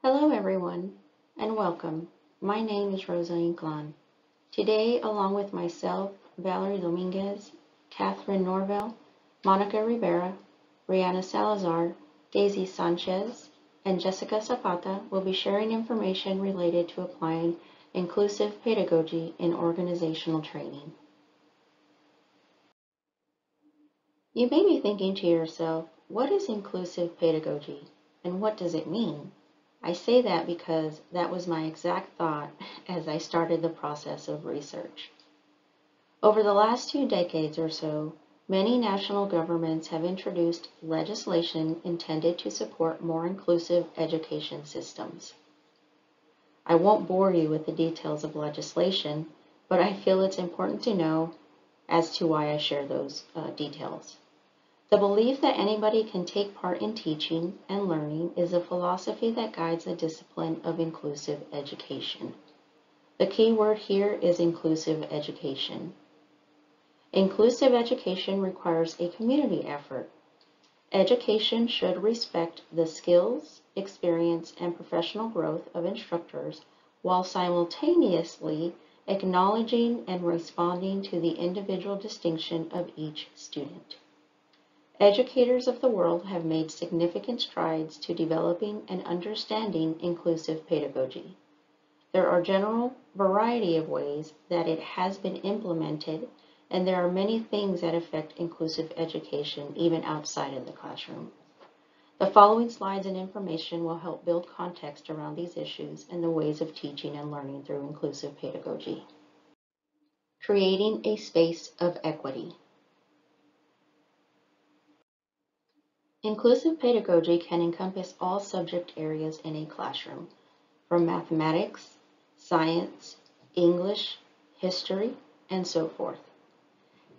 Hello everyone, and welcome. My name is Rosa Inclán. Today, along with myself, Valerie Dominguez, Catherine Norvell, Monica Rivera, Rihanna Salazar, Daisy Sanchez, and Jessica Zapata will be sharing information related to applying inclusive pedagogy in organizational training. You may be thinking to yourself, what is inclusive pedagogy and what does it mean? I say that because that was my exact thought as I started the process of research. Over the last 2 decades or so, many national governments have introduced legislation intended to support more inclusive education systems. I won't bore you with the details of legislation, but I feel it's important to know as to why I share those details. The belief that anybody can take part in teaching and learning is a philosophy that guides the discipline of inclusive education. The key word here is inclusive education. Inclusive education requires a community effort. Education should respect the skills, experience, and professional growth of instructors while simultaneously acknowledging and responding to the individual distinction of each student. Educators of the world have made significant strides to developing and understanding inclusive pedagogy. There are a general variety of ways that it has been implemented, and there are many things that affect inclusive education even outside of the classroom. The following slides and information will help build context around these issues and the ways of teaching and learning through inclusive pedagogy. Creating a space of equity. Inclusive pedagogy can encompass all subject areas in a classroom, from mathematics, science, English, history, and so forth.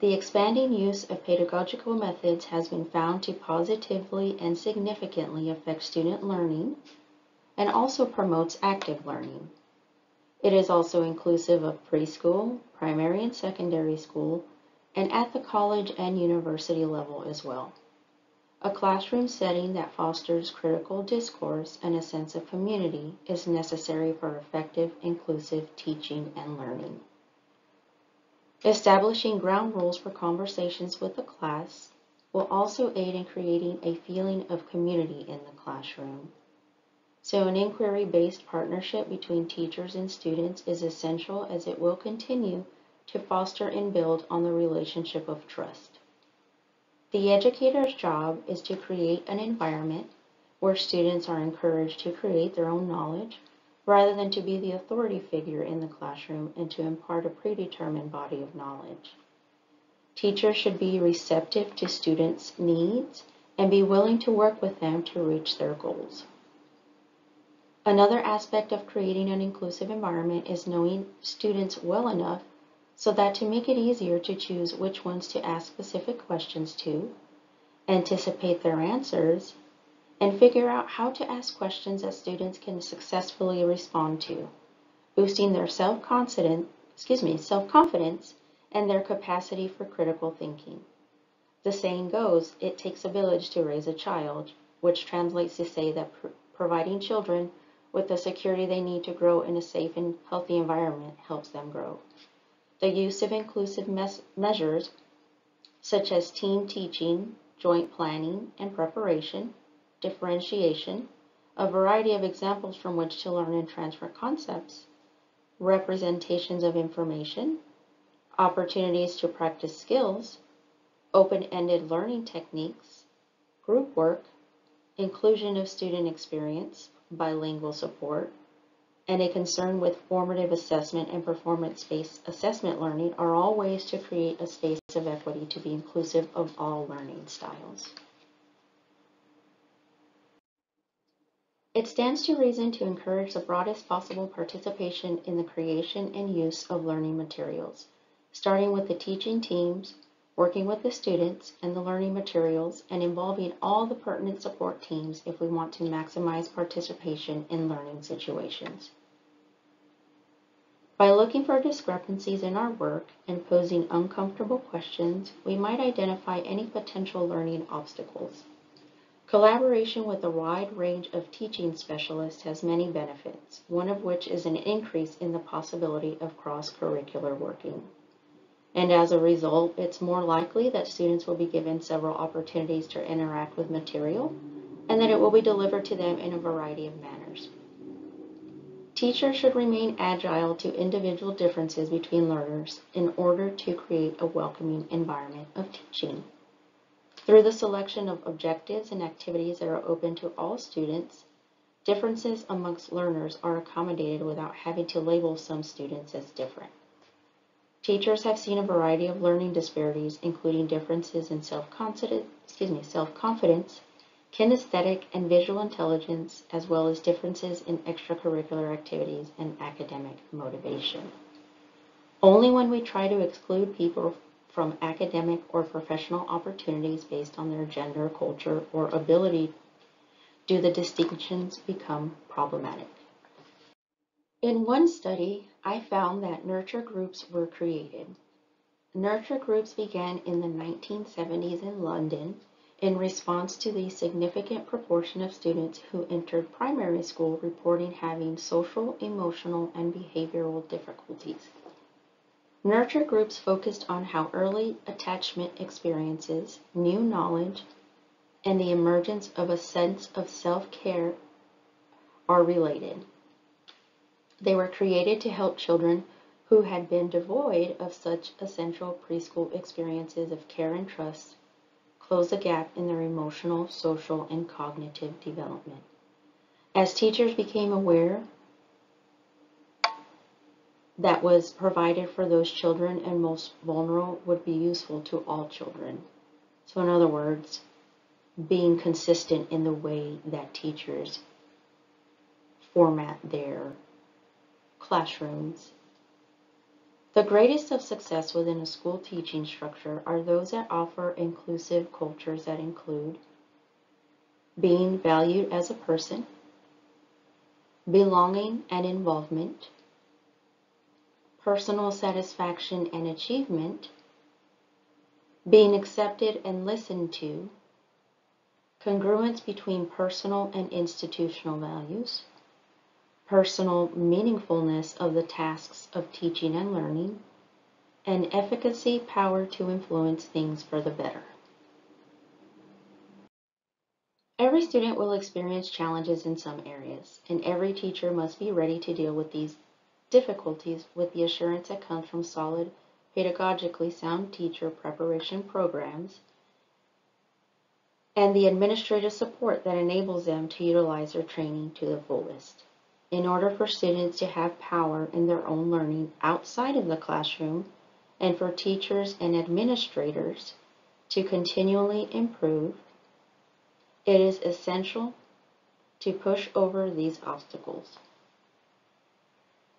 The expanding use of pedagogical methods has been found to positively and significantly affect student learning and also promotes active learning. It is also inclusive of preschool, primary and secondary school, and at the college and university level as well. A classroom setting that fosters critical discourse and a sense of community is necessary for effective, inclusive teaching and learning. Establishing ground rules for conversations with the class will also aid in creating a feeling of community in the classroom. So an inquiry-based partnership between teachers and students is essential as it will continue to foster and build on the relationship of trust. The educator's job is to create an environment where students are encouraged to create their own knowledge rather than to be the authority figure in the classroom and to impart a predetermined body of knowledge. Teachers should be receptive to students' needs and be willing to work with them to reach their goals. Another aspect of creating an inclusive environment is knowing students well enough so that to make it easier to choose which ones to ask specific questions to, anticipate their answers, and figure out how to ask questions that students can successfully respond to, boosting their self-confidence and their capacity for critical thinking. The saying goes, it takes a village to raise a child, which translates to say that providing children with the security they need to grow in a safe and healthy environment helps them grow. The use of inclusive measures such as team teaching, joint planning and preparation, differentiation, a variety of examples from which to learn and transfer concepts, representations of information, opportunities to practice skills, open-ended learning techniques, group work, inclusion of student experience, bilingual support, and a concern with formative assessment and performance-based assessment learning are all ways to create a space of equity to be inclusive of all learning styles. It stands to reason to encourage the broadest possible participation in the creation and use of learning materials, starting with the teaching teams, working with the students and the learning materials, and involving all the pertinent support teams if we want to maximize participation in learning situations. By looking for discrepancies in our work and posing uncomfortable questions, we might identify any potential learning obstacles. Collaboration with a wide range of teaching specialists has many benefits, one of which is an increase in the possibility of cross-curricular working. And as a result, it's more likely that students will be given several opportunities to interact with material and that it will be delivered to them in a variety of manners. Teachers should remain agile to individual differences between learners in order to create a welcoming environment of teaching. Through the selection of objectives and activities that are open to all students, differences amongst learners are accommodated without having to label some students as different. Teachers have seen a variety of learning disparities, including differences in self-confidence, kinesthetic and visual intelligence, as well as differences in extracurricular activities and academic motivation. Only when we try to exclude people from academic or professional opportunities based on their gender, culture, or ability do the distinctions become problematic. In one study, I found that nurture groups were created. Nurture groups began in the 1970s in London in response to the significant proportion of students who entered primary school reporting having social, emotional, and behavioral difficulties. Nurture groups focused on how early attachment experiences, new knowledge, and the emergence of a sense of self-care are related. They were created to help children who had been devoid of such essential preschool experiences of care and trust close a gap in their emotional, social, and cognitive development. As teachers became aware that was provided for those children and most vulnerable would be useful to all children. So in other words, being consistent in the way that teachers format their classrooms. The greatest of success within a school teaching structure are those that offer inclusive cultures that include being valued as a person, belonging and involvement, personal satisfaction and achievement, being accepted and listened to, congruence between personal and institutional values, personal meaningfulness of the tasks of teaching and learning, and efficacy, power to influence things for the better. Every student will experience challenges in some areas, and every teacher must be ready to deal with these difficulties with the assurance that comes from solid, pedagogically sound teacher preparation programs and the administrative support that enables them to utilize their training to the fullest. In order for students to have power in their own learning outside of the classroom, and for teachers and administrators to continually improve, it is essential to push over these obstacles.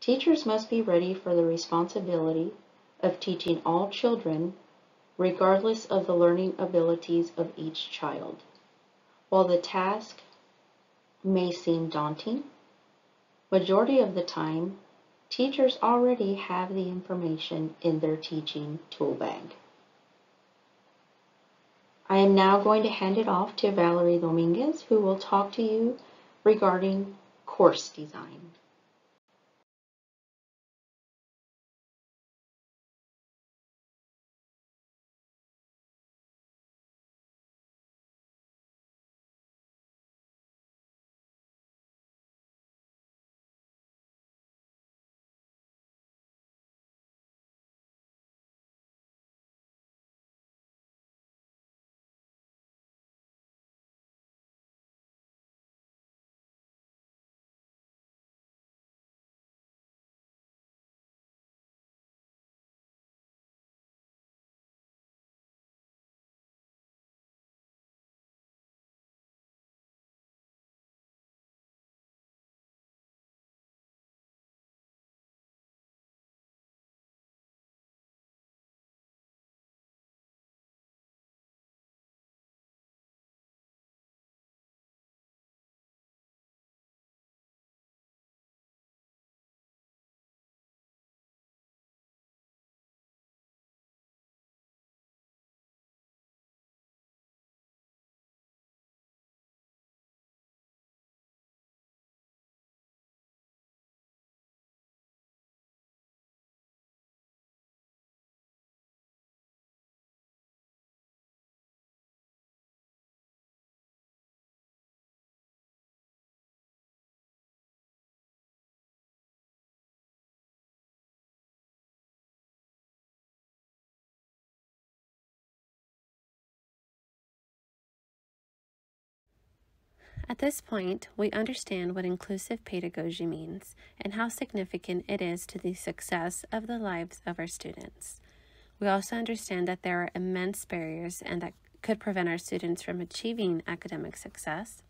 Teachers must be ready for the responsibility of teaching all children regardless of the learning abilities of each child. While the task may seem daunting, majority of the time, teachers already have the information in their teaching tool bag. I am now going to hand it off to Valerie Dominguez, who will talk to you regarding course design. At this point, we understand what inclusive pedagogy means and how significant it is to the success of the lives of our students. We also understand that there are immense barriers and that could prevent our students from achieving academic success.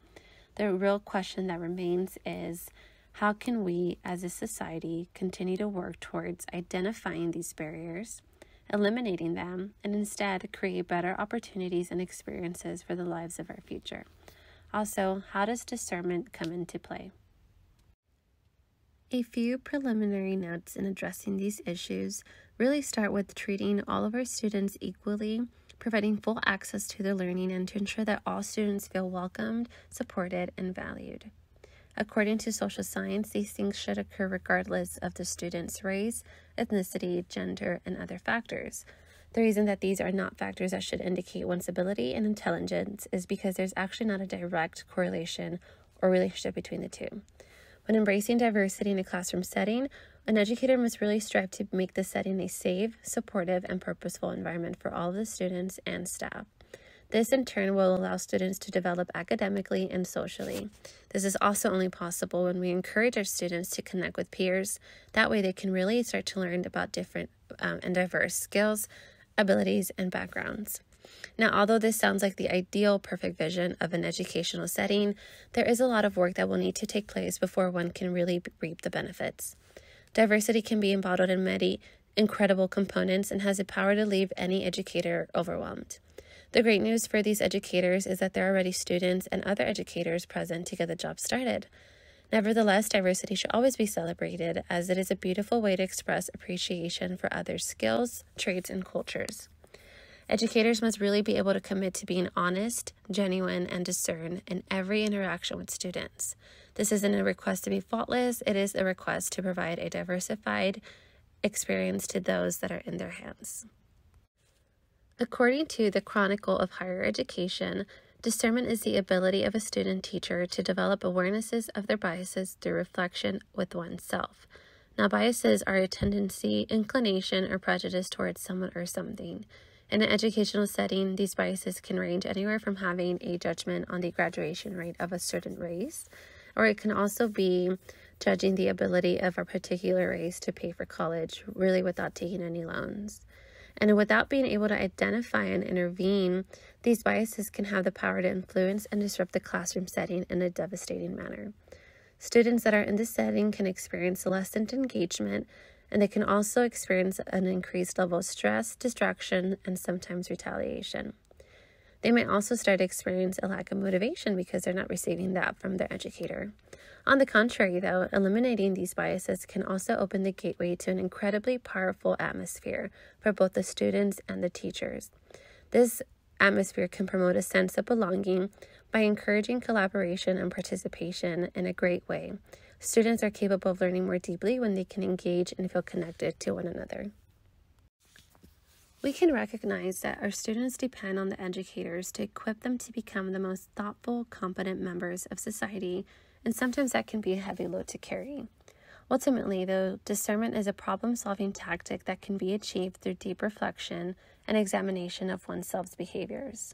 The real question that remains is, how can we as a society continue to work towards identifying these barriers, eliminating them, and instead create better opportunities and experiences for the lives of our future? Also, how does discernment come into play? A few preliminary notes in addressing these issues really start with treating all of our students equally, providing full access to their learning, and to ensure that all students feel welcomed, supported, and valued. According to social science, these things should occur regardless of the student's race, ethnicity, gender, and other factors. The reason that these are not factors that should indicate one's ability and intelligence is because there's actually not a direct correlation or relationship between the two. When embracing diversity in a classroom setting, an educator must really strive to make the setting a safe, supportive, and purposeful environment for all of the students and staff. This, in turn, will allow students to develop academically and socially. This is also only possible when we encourage our students to connect with peers. That way they can really start to learn about different and diverse skills, abilities, and backgrounds. Now, although this sounds like the ideal perfect vision of an educational setting, there is a lot of work that will need to take place before one can really reap the benefits. Diversity can be embodied in many incredible components and has the power to leave any educator overwhelmed. The great news for these educators is that there are already students and other educators present to get the job started. Nevertheless, diversity should always be celebrated, as it is a beautiful way to express appreciation for others' skills, traits, and cultures. Educators must really be able to commit to being honest, genuine, and discern in every interaction with students. This isn't a request to be faultless, it is a request to provide a diversified experience to those that are in their hands. According to the Chronicle of Higher Education, discernment is the ability of a student teacher to develop awarenesses of their biases through reflection with oneself. Now, biases are a tendency, inclination, or prejudice towards someone or something. In an educational setting, these biases can range anywhere from having a judgment on the graduation rate of a certain race, or it can also be judging the ability of a particular race to pay for college, really without taking any loans. And without being able to identify and intervene, these biases can have the power to influence and disrupt the classroom setting in a devastating manner. Students that are in this setting can experience lessened engagement, and they can also experience an increased level of stress, distraction, and sometimes retaliation. They may also start to experience a lack of motivation because they're not receiving that from their educator. On the contrary, though, eliminating these biases can also open the gateway to an incredibly powerful atmosphere for both the students and the teachers. This atmosphere can promote a sense of belonging by encouraging collaboration and participation in a great way. Students are capable of learning more deeply when they can engage and feel connected to one another. We can recognize that our students depend on the educators to equip them to become the most thoughtful, competent members of society, and sometimes that can be a heavy load to carry. Ultimately, though, discernment is a problem-solving tactic that can be achieved through deep reflection and examination of oneself's behaviors.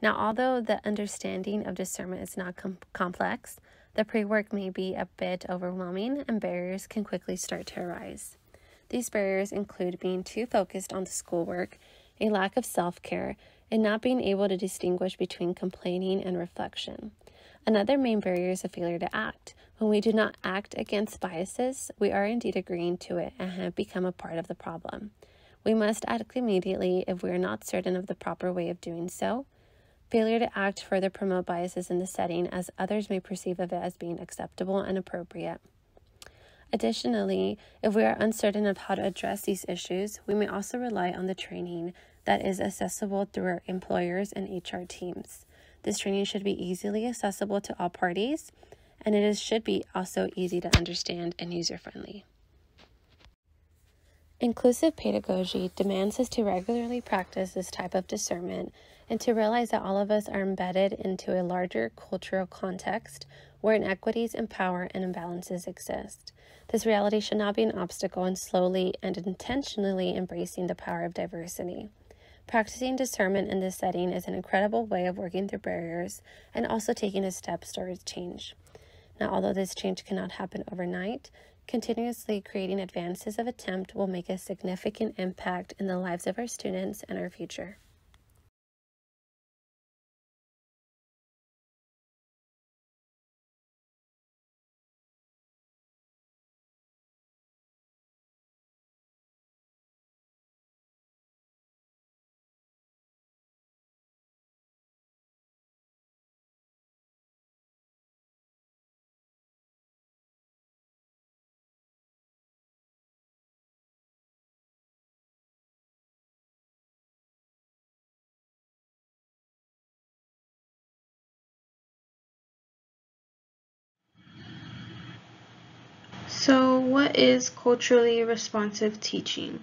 Now, although the understanding of discernment is not complex, the pre-work may be a bit overwhelming and barriers can quickly start to arise. These barriers include being too focused on the schoolwork, a lack of self-care, and not being able to distinguish between complaining and reflection. Another main barrier is a failure to act. When we do not act against biases, we are indeed agreeing to it and have become a part of the problem. We must act immediately if we are not certain of the proper way of doing so. Failure to act further promote biases in the setting, as others may perceive of it as being acceptable and appropriate. Additionally, if we are uncertain of how to address these issues, we may also rely on the training that is accessible through our employers and HR teams. This training should be easily accessible to all parties, and should be also easy to understand and user-friendly. Inclusive pedagogy demands us to regularly practice this type of discernment and to realize that all of us are embedded into a larger cultural context where inequities in power and imbalances exist. This reality should not be an obstacle in slowly and intentionally embracing the power of diversity. Practicing discernment in this setting is an incredible way of working through barriers and also taking a step towards change. Now, although this change cannot happen overnight, continuously creating advances of attempt will make a significant impact in the lives of our students and our future. So, what is culturally responsive teaching?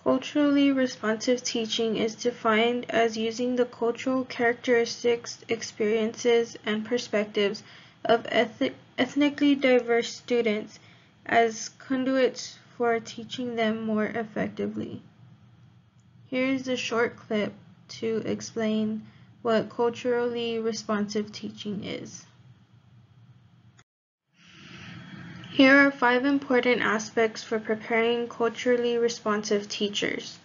Culturally responsive teaching is defined as using the cultural characteristics, experiences, and perspectives of ethnically diverse students as conduits for teaching them more effectively. Here is a short clip to explain what culturally responsive teaching is. Here are 5 important aspects for preparing culturally responsive teachers.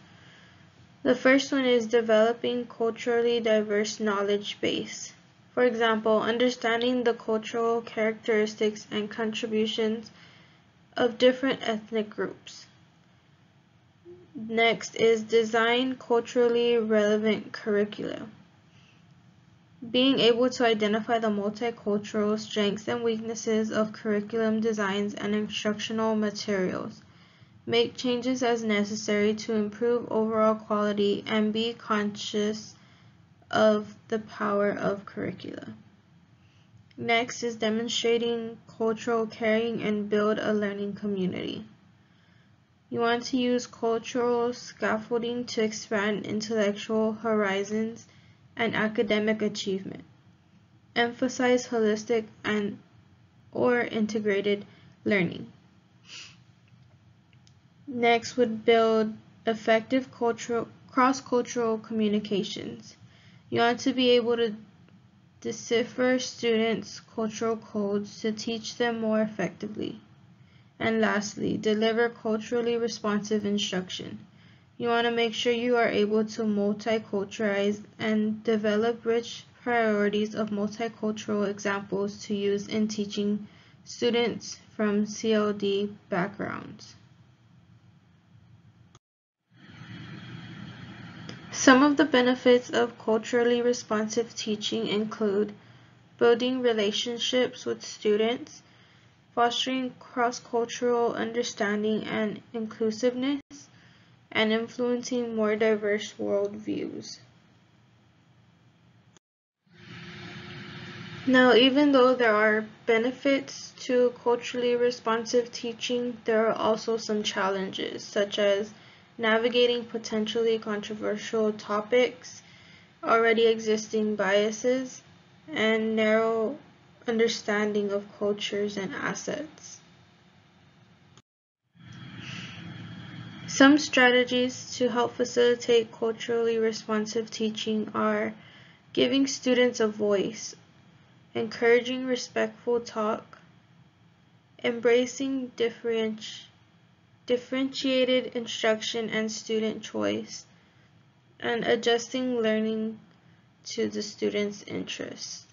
The first one is developing culturally diverse knowledge base. For example, understanding the cultural characteristics and contributions of different ethnic groups. Next is design culturally relevant curricula. Being able to identify the multicultural strengths and weaknesses of curriculum designs and instructional materials. Make changes as necessary to improve overall quality and be conscious of the power of curricula. Next is demonstrating cultural caring and build a learning community. You want to use cultural scaffolding to expand intellectual horizons and academic achievement. Emphasize holistic and or integrated learning. Next would build effective cross-cultural communications. You want to be able to decipher students' cultural codes to teach them more effectively. And lastly, deliver culturally responsive instruction. You want to make sure you are able to multiculturalize and develop rich priorities of multicultural examples to use in teaching students from CLD backgrounds. Some of the benefits of culturally responsive teaching include building relationships with students, fostering cross-cultural understanding and inclusiveness, and influencing more diverse worldviews. Now, even though there are benefits to culturally responsive teaching, there are also some challenges, such as navigating potentially controversial topics, already existing biases, and narrow understanding of cultures and assets. Some strategies to help facilitate culturally responsive teaching are giving students a voice, encouraging respectful talk, embracing differentiated instruction and student choice, and adjusting learning to the student's interests.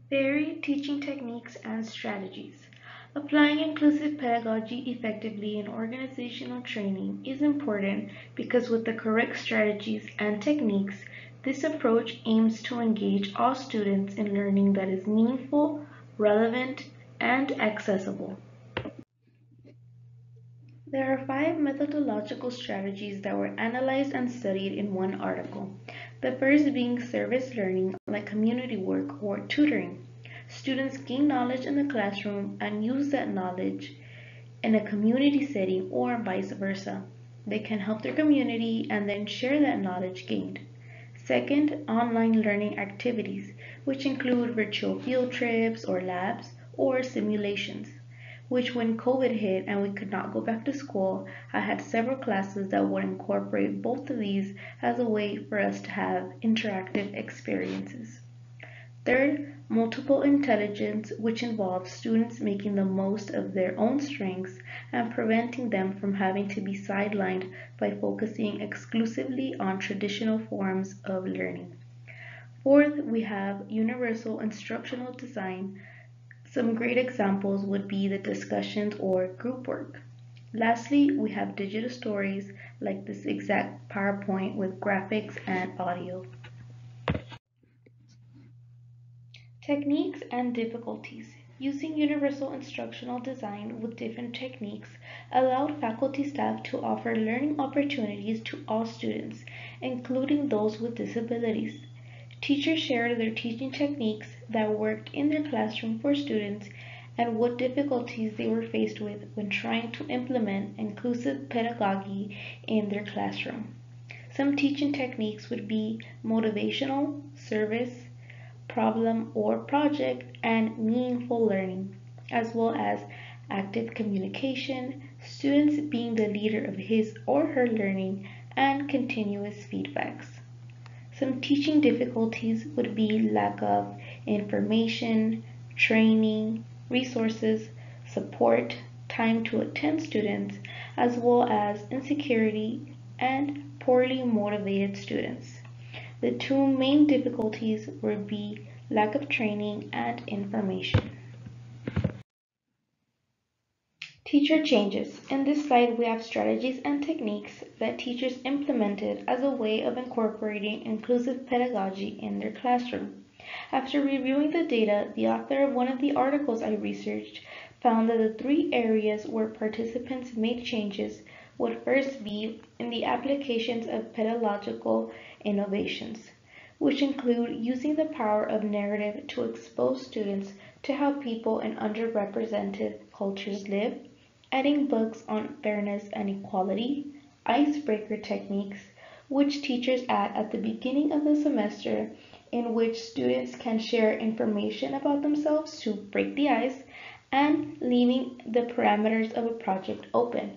Varied teaching techniques and strategies. Applying inclusive pedagogy effectively in organizational training is important because with the correct strategies and techniques, this approach aims to engage all students in learning that is meaningful, relevant, and accessible. There are 5 methodological strategies that were analyzed and studied in one article. The first being service learning, like community work or tutoring. Students gain knowledge in the classroom and use that knowledge in a community setting or vice versa. They can help their community and then share that knowledge gained. Second, online learning activities, which include virtual field trips or labs or simulations, which when COVID hit and we could not go back to school, I had several classes that would incorporate both of these as a way for us to have interactive experiences. Third, multiple intelligence, which involves students making the most of their own strengths and preventing them from having to be sidelined by focusing exclusively on traditional forms of learning. Fourth, we have universal instructional design. Some great examples would be the discussions or group work. Lastly, we have digital stories like this exact PowerPoint with graphics and audio. Techniques and difficulties. Using universal instructional design with different techniques allowed faculty staff to offer learning opportunities to all students, including those with disabilities. Teachers shared their teaching techniques that worked in their classroom for students and what difficulties they were faced with when trying to implement inclusive pedagogy in their classroom. Some teaching techniques would be motivational, service, problem or project, and meaningful learning, as well as active communication, students being the leader of his or her learning, and continuous feedbacks. Some teaching difficulties would be lack of information, training, resources, support, time to attend students, as well as insecurity and poorly motivated students. The two main difficulties would be lack of training and information. Teacher changes. In this slide, we have strategies and techniques that teachers implemented as a way of incorporating inclusive pedagogy in their classroom. After reviewing the data, the author of one of the articles I researched found that the three areas where participants made changes would first be in the applications of pedagogical innovations, which include using the power of narrative to expose students to how people in underrepresented cultures live, adding books on fairness and equality, icebreaker techniques, which teachers add at the beginning of the semester, in which students can share information about themselves to break the ice, and leaving the parameters of a project open.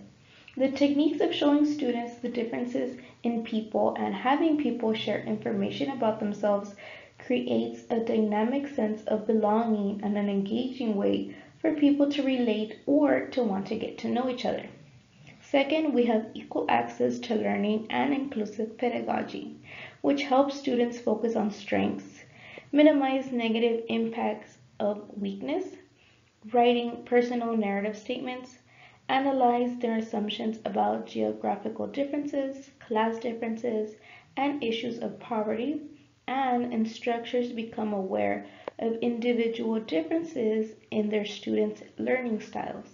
The techniques of showing students the differences in people and having people share information about themselves creates a dynamic sense of belonging and an engaging way for people to relate or to want to get to know each other. Second, we have equal access to learning and inclusive pedagogy, which helps students focus on strengths, minimize negative impacts of weakness, writing personal narrative statements, analyze their assumptions about geographical differences, class differences, and issues of poverty, and instructors become aware of individual differences in their students' learning styles.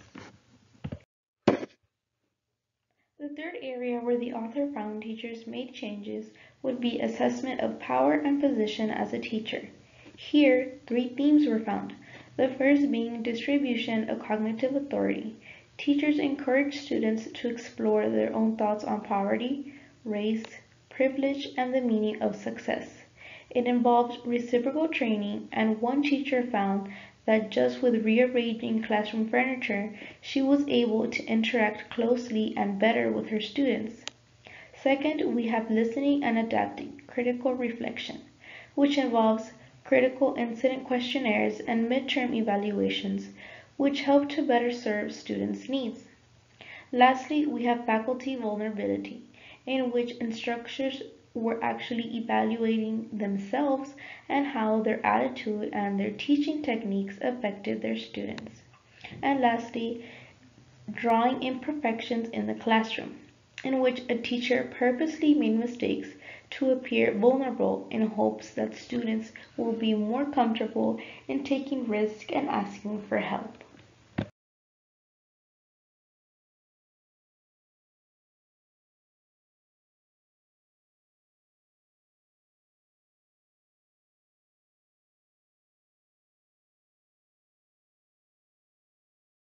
The third area where the author found teachers made changes would be assessment of power and position as a teacher. Here, three themes were found. The first being distribution of cognitive authority. Teachers encourage students to explore their own thoughts on poverty, race, privilege, and the meaning of success. It involves reciprocal training, and one teacher found that just with rearranging classroom furniture, she was able to interact closely and better with her students. Second, we have listening and adapting, critical reflection, which involves critical incident questionnaires and midterm evaluations, which help to better serve students' needs. Lastly, we have faculty vulnerability, in which instructors were actually evaluating themselves and how their attitude and their teaching techniques affected their students. And lastly, drawing imperfections in the classroom, in which a teacher purposely made mistakes to appear vulnerable in hopes that students will be more comfortable in taking risks and asking for help.